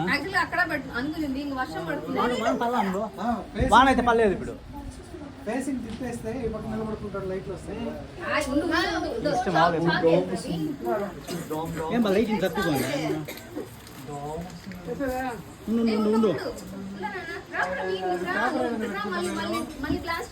actually అక్కడ అనుకుంది ఇంక వర్షం పడుతుంది వాన అయితే పర్లేదు ఇప్పుడు ఫేసింగ్ తిప్పేస్తే ఈ పక్క నిలబడుకుంటాడు లైట్లు వస్తాయి ఏం లైటింగ్ తక్కువ ఉండు మళ్ళీ క్లాస్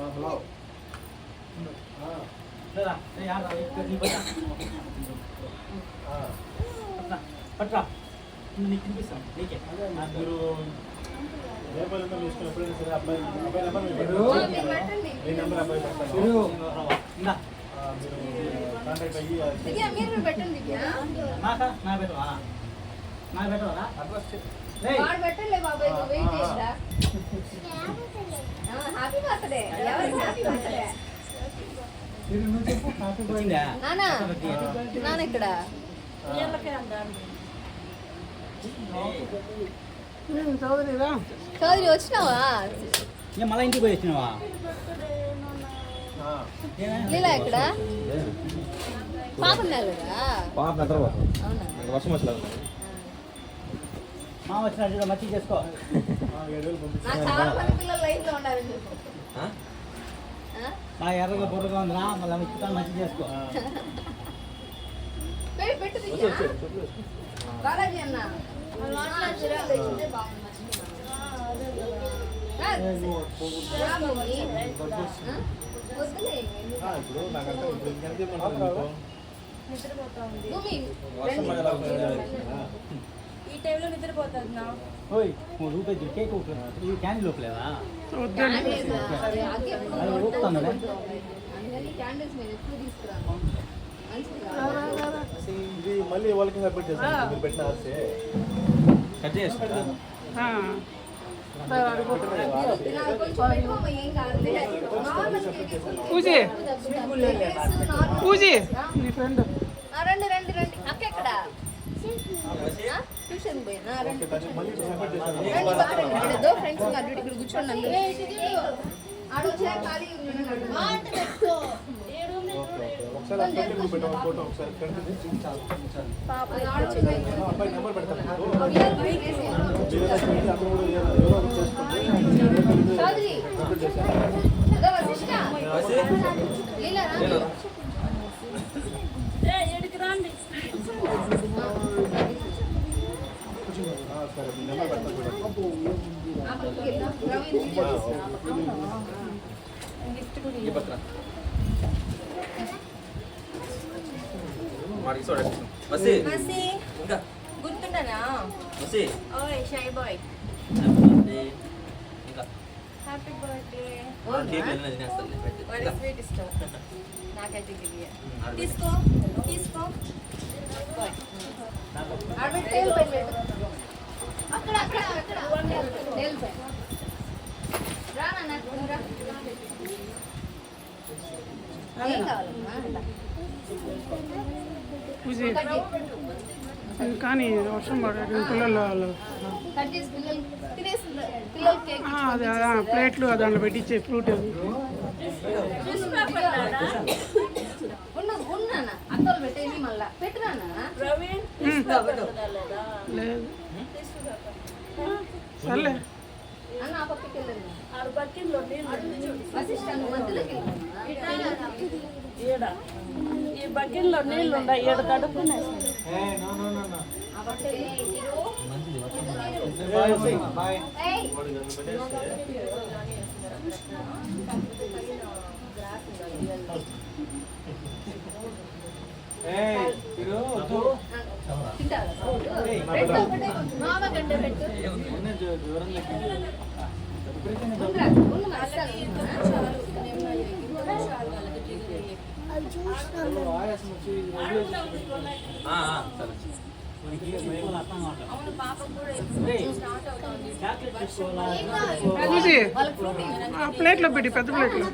హలో పట్రా నీకు తినిపిస్తాం నీకే మీరు పెట్టలే బాబాయ్ వెయిట్ చేస్తా హ్యాపీ బర్త్డే ఎవరికి హ్యాపీ బర్త్డే నానా నాన్న ఇక్కడ చౌదరి వచ్చినావా మళ్ళీ ఇంటికి పోయి వచ్చినావా లీలా ఇక్కడ పాప నెలదా మా వచ్చిన మంచి చేసుకో చాలా మంది పిల్లలు లైఫ్ లో ఉండాలని నా ఎర్రగా బుర్రగా ఉందిరా మళ్ళీ ఇస్తాను మంచి చేసుకో పెట్టు బాలాజీ అన్న ఈ టైంలో నిద్రపోతుంది నా రూపాయి కేక్ ఈ క్యాన్ లోపలేదా ఇది మళ్ళీ వాళ్ళకి సబ్మిట్ చేస్తాను మీరు పెట్టిన కట్ చేస్తా పూజీ పూజీ రండి రండి రండి అక్క ఎక్కడ ట్యూషన్ పోయినా రండి ఫ్రెండ్స్ ఇక్కడ కూర్చోండి ఆడొచ్చా ఖాళీ గుర్తుంటానా ఓయ్ shy boy happy birthday sweet ఇష్టం నాకైతే తీసుకో తీసుకో అక్కడ అక్కడ అక్కడ రానా ఏం కావాలమ్మా కానీ వర్షం పడేది పిల్లలు అదే ప్లేట్లు దాంట్లో పెట్టించే ఫ్రూట్ అది అక్కలు పెట్టేది మళ్ళా పెట్టిరానా లేదు సర్లే అన్న ఆ పక్కకి వెళ్ళండి ఈ బకెట్లో నీళ్ళు ఉన్నాయి 7 కడుపు ప్లేట్లో పెట్టి పెద్ద ప్లేట్లో